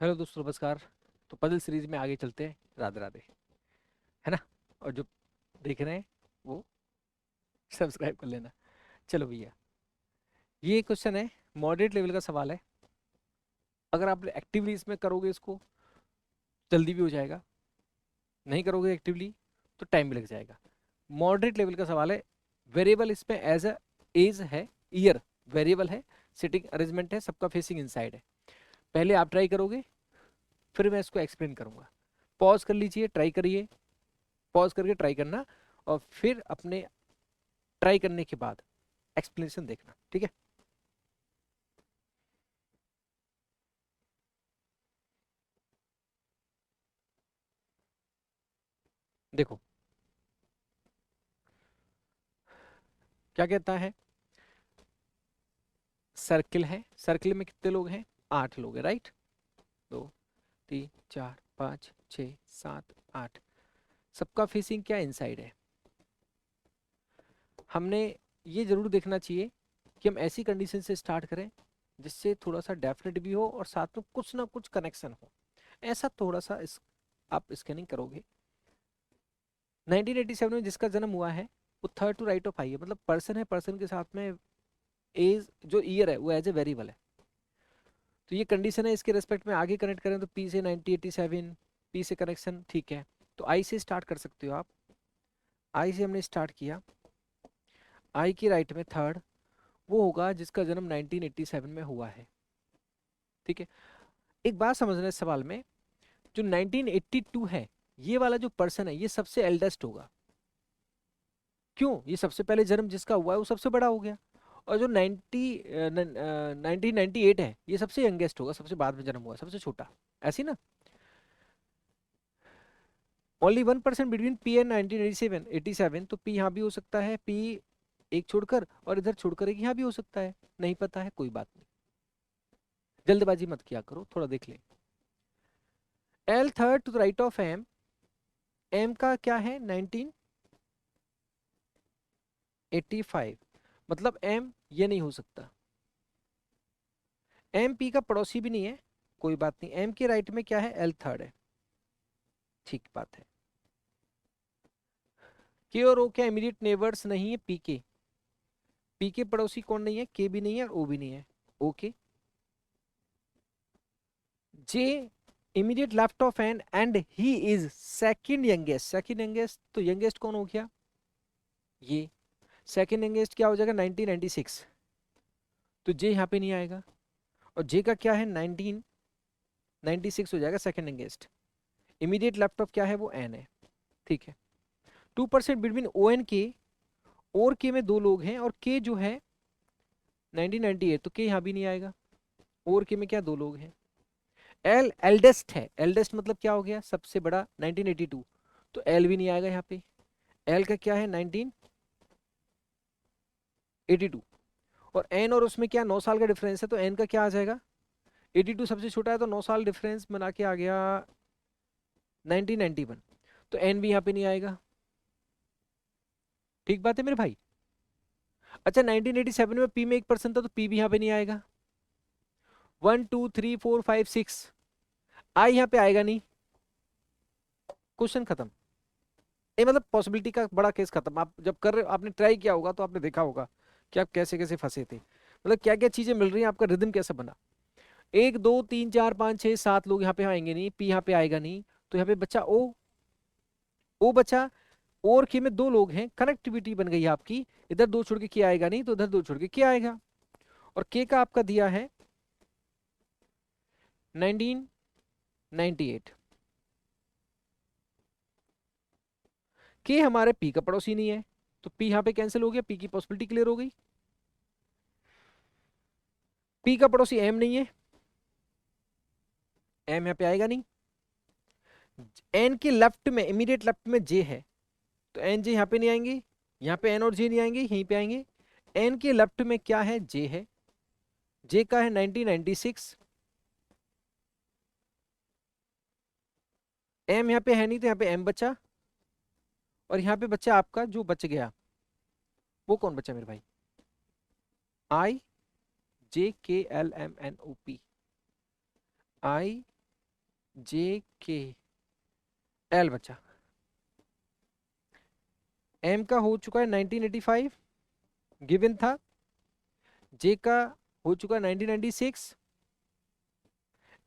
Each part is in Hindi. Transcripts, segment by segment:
हेलो दोस्तों, नमस्कार। तो पजल सीरीज में आगे चलते हैं। राधे राधे, है ना। और जो देख रहे हैं वो सब्सक्राइब कर लेना। चलो भैया, ये क्वेश्चन है, मॉडरेट लेवल का सवाल है। अगर आप एक्टिवली इसमें करोगे इसको, जल्दी भी हो जाएगा। नहीं करोगे एक्टिवली तो टाइम भी लग जाएगा। मॉडरेट लेवल का सवाल है। वेरिएबल इसमें एज अ एज है, ईयर वेरिएबल है, सिटिंग अरेंजमेंट है, सबका फेसिंग इनसाइड है। पहले आप ट्राई करोगे, फिर मैं इसको एक्सप्लेन करूंगा। पॉज कर लीजिए, ट्राई करिए। पॉज करके ट्राई करना, और फिर अपने ट्राई करने के बाद एक्सप्लेनेशन देखना, ठीक है। देखो क्या कहता है। सर्किल है, सर्किल में कितने लोग हैं? 8 लोग हैं, राइट। 2 3 4 5 6 7 8। सबका फेसिंग क्या इनसाइड है। हमने ये जरूर देखना चाहिए कि हम ऐसी कंडीशन से स्टार्ट करें जिससे थोड़ा सा डेफिनेट भी हो और साथ में कुछ ना कुछ कनेक्शन हो। ऐसा थोड़ा सा आप स्कैनिंग करोगे। 1987 में जिसका जन्म हुआ है वो थर्ड टू राइट ऑफ आई है, मतलब पर्सन है, पर्सन के साथ में एज जो ईयर है वो एज ए वेरिएबल है। तो ये कंडीशन है, इसके रेस्पेक्ट में आगे कनेक्ट करें तो पी से 1987, पी से कनेक्शन, ठीक है। तो आई से स्टार्ट कर सकते हो आप। आई से हमने स्टार्ट किया। आई की राइट में थर्ड वो होगा जिसका जन्म 1987 में हुआ है, ठीक है। एक बात समझना इस सवाल में, जो 1982 है, ये वाला जो पर्सन है ये सबसे एल्डेस्ट होगा। क्यों? ये सबसे पहले जन्म जिसका हुआ है वो सबसे बड़ा हो गया। और जो 1998 है ये सबसे यंगेस्ट होगा, सबसे बाद में जन्म हुआ, सबसे छोटा। ऐसी ना। ओनली 1% बिटवीन पी एंड 1987 तो पी यहाँ भी हो सकता है, पी एक छोड़कर और इधर छोड़कर एक यहाँ भी हो सकता है। नहीं पता है, कोई बात नहीं। जल्दबाजी मत किया करो, थोड़ा देख ले। L third to the right of M. M का क्या है? 1985। मतलब एम ये नहीं हो सकता। एम पी का पड़ोसी भी नहीं है, कोई बात नहीं। एम के राइट में क्या है? एल थर्ड है, ठीक बात है। के और ओ क्या इमीडिएट नेबर्स नहीं है? पी के। पी के पड़ोसी कौन नहीं है? के भी नहीं है और ओ भी नहीं है। Okay. J immediate left of N and he is second youngest. Second youngest तो यंगेस्ट कौन हो गया? ये। सेकंड यंगेस्ट क्या हो जाएगा? 1996। तो जे यहाँ पे नहीं आएगा। और जे का क्या है? 1996 हो जाएगा second youngest. Immediate left of क्या है? वो एन है, ठीक है। 2% बिटवीन ओ एन के। और के में दो लोग हैं और के जो है 1998, तो के यहाँ भी नहीं आएगा। और के में क्या? दो लोग हैं। एल एल्डेस्ट है, एल्डेस्ट मतलब क्या हो गया? सबसे बड़ा, 1982। तो एल भी नहीं आएगा यहाँ पे। एल का क्या है? 1982। और एन और उसमें क्या 9 साल का डिफरेंस है, तो एन का क्या आ जाएगा? 82 सबसे छोटा है तो 9 साल डिफरेंस बना के आ गया 1991। तो एन भी यहाँ पे नहीं आएगा। ठीक बात है मेरे भाई। अच्छा, 1987 में पी में 1% था तो पी भी यहाँ पे नहीं आएगा। 1 2 3 4 5 6 आई यहाँ पे आएगा नहीं। क्वेश्चन खत्म। ये मतलब पॉसिबिलिटी का बड़ा केस खत्म। आप जब कर रहे हो, आपने ट्राई किया होगा तो आपने देखा होगा कि आप कैसे कैसे फंसे थे, मतलब क्या क्या चीजें मिल रही हैं, आपका रिदम कैसा बना। 1 2 3 4 5 6 7 लोग यहाँ पे आएंगे नहीं, पी यहाँ पे आएगा नहीं। तो यहाँ पे बच्चा ओ। ओ बचा। और के में दो लोग हैं, कनेक्टिविटी बन गई आपकी। इधर दो छोड़ के के आएगा नहीं, तो इधर दो छोड़ के के आएगा। और के का आपका दिया है 1998। के हमारे पी का पड़ोसी नहीं है, तो पी यहाँ पे कैंसिल हो गया, पी की पॉसिबिलिटी क्लियर हो गई। पी का पड़ोसी एम नहीं है, एम यहाँ पे आएगा नहीं। एन के लेफ्ट में, इमीडिएट लेफ्ट में जे है, तो एन जे यहाँ पे नहीं आएंगे। यहाँ पे एन और जे नहीं आएंगे, यहीं पे आएंगे। एन के लेफ्ट में क्या है? जे है। जे का है 1996। एम यहाँ पे है नहीं, तो यहाँ पे एम बचा। और यहाँ पे बच्चा आपका जो बच गया, वो कौन बचा मेरे भाई? I J K L M N O P. I J K L बचा। एम का हो चुका है 1985 गिवन था, जे का हो चुका है 1996,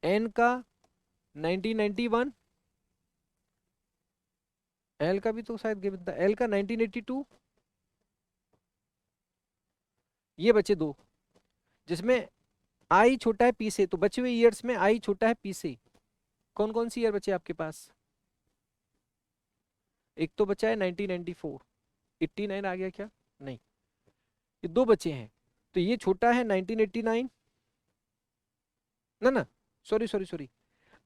एन का 1991, एल का भी तो शायद गिवन था, एल का 1982। ये बचे दो जिसमें आई छोटा है पी से, तो बचे हुए ईयर्स में आई छोटा है पी से। कौन कौन सी ईयर बचे आपके पास? एक तो बचा है 1994, 89 आ गया क्या? नहीं, ये दो बचे हैं। तो ये छोटा है 1989, ना ना, सॉरी सॉरी सॉरी,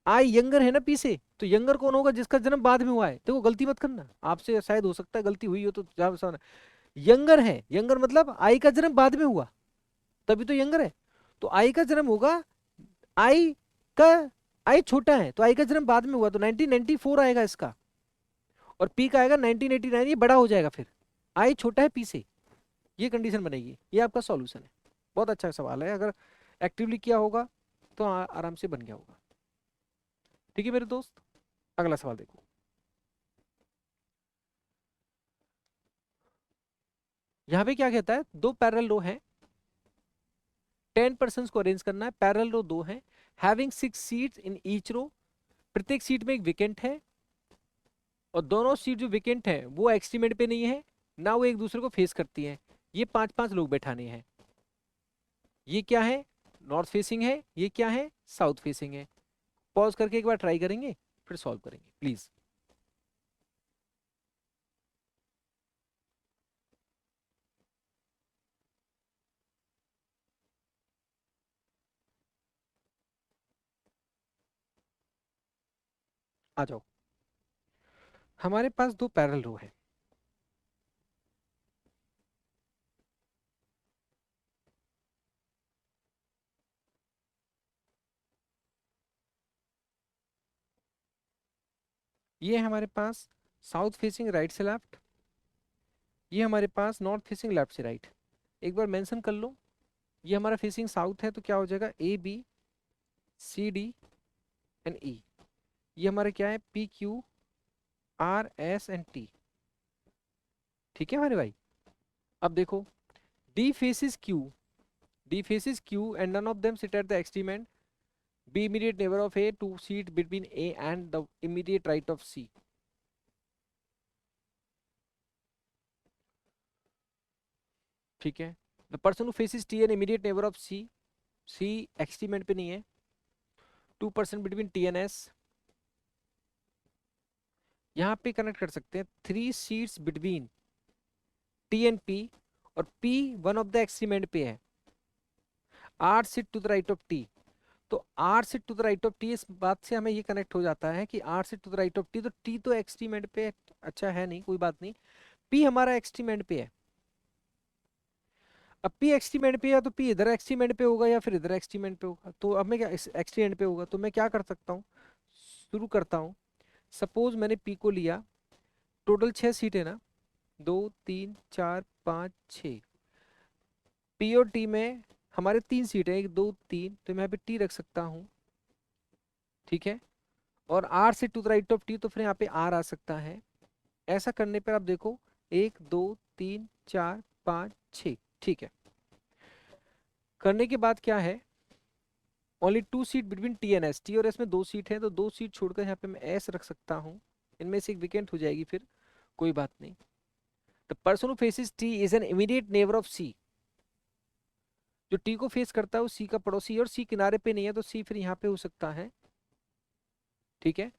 आई यंगर है ना पी से, तो यंगर कौन होगा? जिसका जन्म बाद में हुआ है। देखो गलती मत करना, आपसे शायद हो सकता है गलती हुई हो तो जवाब यंगर है, यंगर मतलब आई का जन्म बाद में हुआ, तभी तो यंगर है। तो आई का जन्म होगा, आई का, आई छोटा है तो आई का जन्म बाद में हुआ, तो 1994 आएगा इसका, और पी का आएगा 1989, ये बड़ा हो जाएगा फिर। आई छोटा है पी से, ये कंडीशन बनेगी। ये आपका सॉल्यूशन है। बहुत अच्छा सवाल है, अगर एक्टिवली किया होगा तो आराम से बन गया होगा। ठीक है मेरे दोस्त, अगला सवाल देखो। यहाँ पे क्या कहता है, दो पैरेलल रो है, 10 पर्सन को अरेंज करना है, पैरेलल रो दो है, having 6 seats in each row, प्रत्येक सीट में एक विकेंट है, और दोनों सीट जो विकेंट है वो एक्सट्रीमेट पे नहीं है ना, वो एक दूसरे को फेस करती है। ये 5-5 लोग बैठाने हैं। ये क्या है? नॉर्थ फेसिंग है। ये क्या है? साउथ फेसिंग है। पॉज करके एक बार ट्राई करेंगे, फिर सॉल्व करेंगे प्लीज। आ जाओ। हमारे पास दो पैरेलल रो है, ये हमारे पास साउथ फेसिंग राइट से लेफ्ट, ये हमारे पास नॉर्थ फेसिंग लेफ्ट से राइट। एक बार मेंशन कर लो, ये हमारा फेसिंग साउथ है तो क्या हो जाएगा, A B C D and E. ये हमारा क्या है, P Q R S and T. ठीक है हमारे भाई। अब देखो, D faces Q, D faces Q and none of them sit at the extreme end, B immediate neighbour of A two seat between A and the immediate right of C. ठीक है, the person who faces T an immediate neighbour of C, C extreme end पे नहीं है, 2% बिटवीन टी एन एस। यहाँ पे कनेक्ट कर सकते हैं 3 seats between T and P, और P one of the extreme end पे है, R sit to the right of T. तो R sit to the right of T, इस बात से हमें ये कनेक्ट हो जाता है कि R sit to the right of T, तो टी तो एक्सट्रीम एंड पे अच्छा है नहीं, कोई बात नहीं, पी हमारा एक्सट्रीम एंड पे है। अब पी एक्सट्रीम एंड पे है तो पी इधर एक्सट्रीम एंड पे होगा या फिर इधर एक्सट्रीम एंड पे होगा, तो अब मैं क्या, एक्सट्रीम एंड पे होगा तो मैं क्या कर सकता हूँ, शुरू करता हूँ। सपोज मैंने पी को लिया, टोटल 6 सीट है ना, 2 3 4 5 6, पी और टी में हमारे 3 सीट है, 1 2 3, तो मैं यहाँ पे टी रख सकता हूँ। ठीक है, और आर से to the right of T, तो फिर यहाँ पे आर आ सकता है। ऐसा करने पर आप देखो, 1 2 3 4 5 6। ठीक है, करने के बाद क्या है, only 2 seat between T and S, T और एस में 2 सीट है, तो 2 सीट छोड़कर यहाँ पे मैं एस रख सकता हूँ, इनमें से एक विकेंट हो जाएगी फिर, कोई बात नहीं। The person who faces T is an immediate neighbour of C, जो टी को फेस करता है वो सी का पड़ोसी है, और सी किनारे पे नहीं है तो सी फिर यहाँ पे हो सकता है। ठीक है,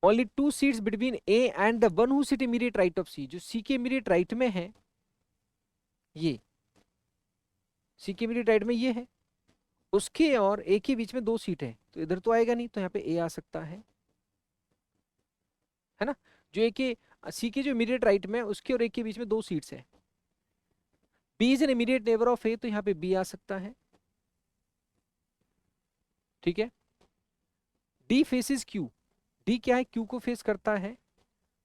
only 2 seats between A and the one who sit immediate right of C, जो सी के इमीडिएट राइट में है, ये सी के इमीडिएट राइट में ये है, उसके और ए के बीच में 2 सीट है, तो इधर तो आएगा नहीं, तो यहाँ पे ए आ सकता है ना। जो ए के, सी के जो इमीडिएट राइट में है उसके और ए के बीच में 2 सीट्स है, B is an immediate neighbour of A, तो यहाँ पे बी आ सकता है। ठीक है, डी फेसिस क्यू, डी क्या है, क्यू को फेस करता है,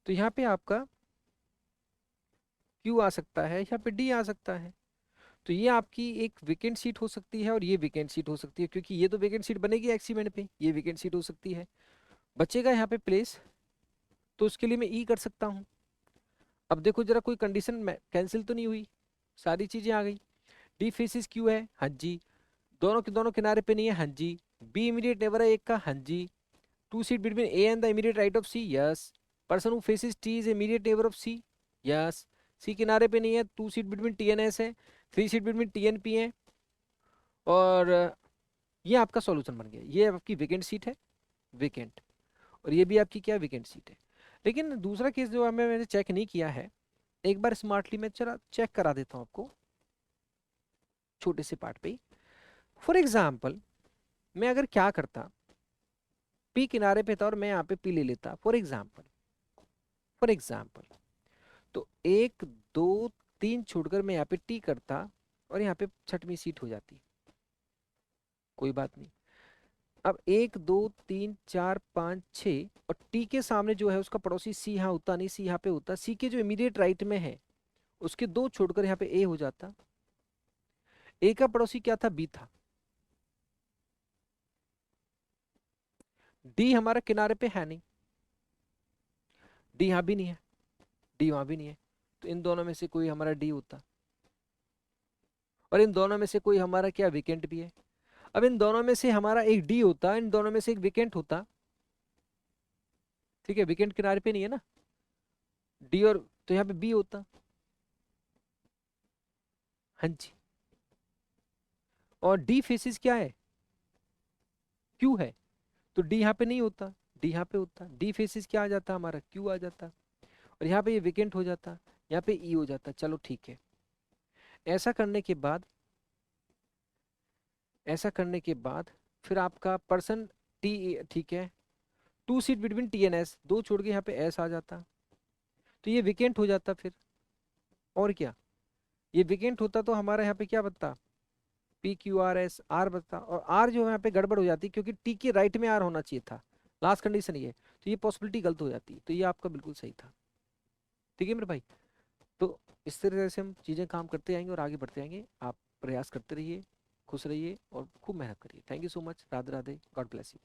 तो यहाँ पे आपका क्यू आ सकता है, यहाँ पे डी आ सकता है। तो ये आपकी एक वेकेंट सीट हो सकती है और ये वेकेंट सीट हो सकती है, क्योंकि ये तो वेकेंट सीट बनेगी एक्सीमेंट पे, ये वेकेंट सीट हो सकती है। बचेगा यहाँ पे प्लेस, तो उसके लिए मैं ई कर सकता हूँ। अब देखो जरा कोई कंडीशन कैंसिल तो नहीं हुई, सारी चीजें आ गई। डी फेसिस क्यू है, हाँ जी। दोनों के दोनों किनारे पे नहीं है, हाँ जी। बी इमीडिएट नेबर है एक का, हाँ जी। Two seat between A and the immediate right of C, yes. Person who faces T is immediate neighbour of C, yes. C किनारे पे नहीं है, two seat between T N S है, three seat between T and P है। और ये आपका सॉल्यूशन बन गया, ये आपकी वेकेंट सीट है, वेकेंट। और ये भी आपकी क्या वेकेंट सीट है। लेकिन दूसरा केस जो हमें मैंने चेक नहीं किया है, एक बार स्मार्टली मैं चला चेक करा देता हूँ आपको, छोटे से पार्ट पे ही। फॉर एग्जाम्पल मैं अगर क्या करता, पी किनारे पे था और मैं यहाँ पे पी ले लेता, फॉर एग्जाम्पल तो एक दो तीन छोड़कर मैं यहाँ पे टी करता और यहाँ पे छठवीं सीट हो जाती, कोई बात नहीं। अब एक दो तीन चार पाँच छ, और टी के सामने जो है उसका पड़ोसी सी यहाँ होता नहीं, सी यहाँ पे होता, सी के जो इमीडिएट राइट में है उसके दो छोड़कर यहाँ पे ए हो जाता। ए का पड़ोसी क्या था, बी था। डी हमारा किनारे पे है नहीं, डी यहाँ भी नहीं है, डी वहां भी नहीं है, तो इन दोनों में से कोई हमारा डी होता, और इन दोनों में से कोई हमारा क्या विकेंट भी है। अब इन दोनों में से हमारा एक डी होता, इन दोनों में से एक विकेंट होता, ठीक है, विकेंट किनारे पे नहीं है ना डी, और तो यहाँ पे बी होता, हाँ जी। और डी फेसिस क्या है, क्यू है, तो डी यहाँ पे नहीं होता, डी यहाँ पे होता, डी फेसिस क्या आ जाता हमारा, क्यू आ जाता, और यहाँ पे ये विकेंट हो जाता, यहाँ पे ई हो जाता। चलो ठीक है, ऐसा करने के बाद, ऐसा करने के बाद फिर आपका पर्सन टी, ठीक है, two seat between T N S, दो छोड़ के यहाँ पे एस आ जाता, तो ये विकेंट हो जाता फिर। और क्या, ये विकेंट होता तो हमारा यहाँ पे क्या बनता, P Q R S R बनता, और आर जो है यहाँ पे गड़बड़ हो जाती क्योंकि टी के राइट में आर होना चाहिए था, लास्ट कंडीशन ये, तो ये पॉसिबिलिटी गलत हो जाती, तो ये आपका बिल्कुल सही था। ठीक है मेरे भाई, तो इस तरह से हम चीज़ें काम करते जाएंगे और आगे बढ़ते जाएंगे। आप प्रयास करते रहिए, खुश रहिए और खूब मेहनत करिए। Thank you so much, Radhe Radhe, God bless you.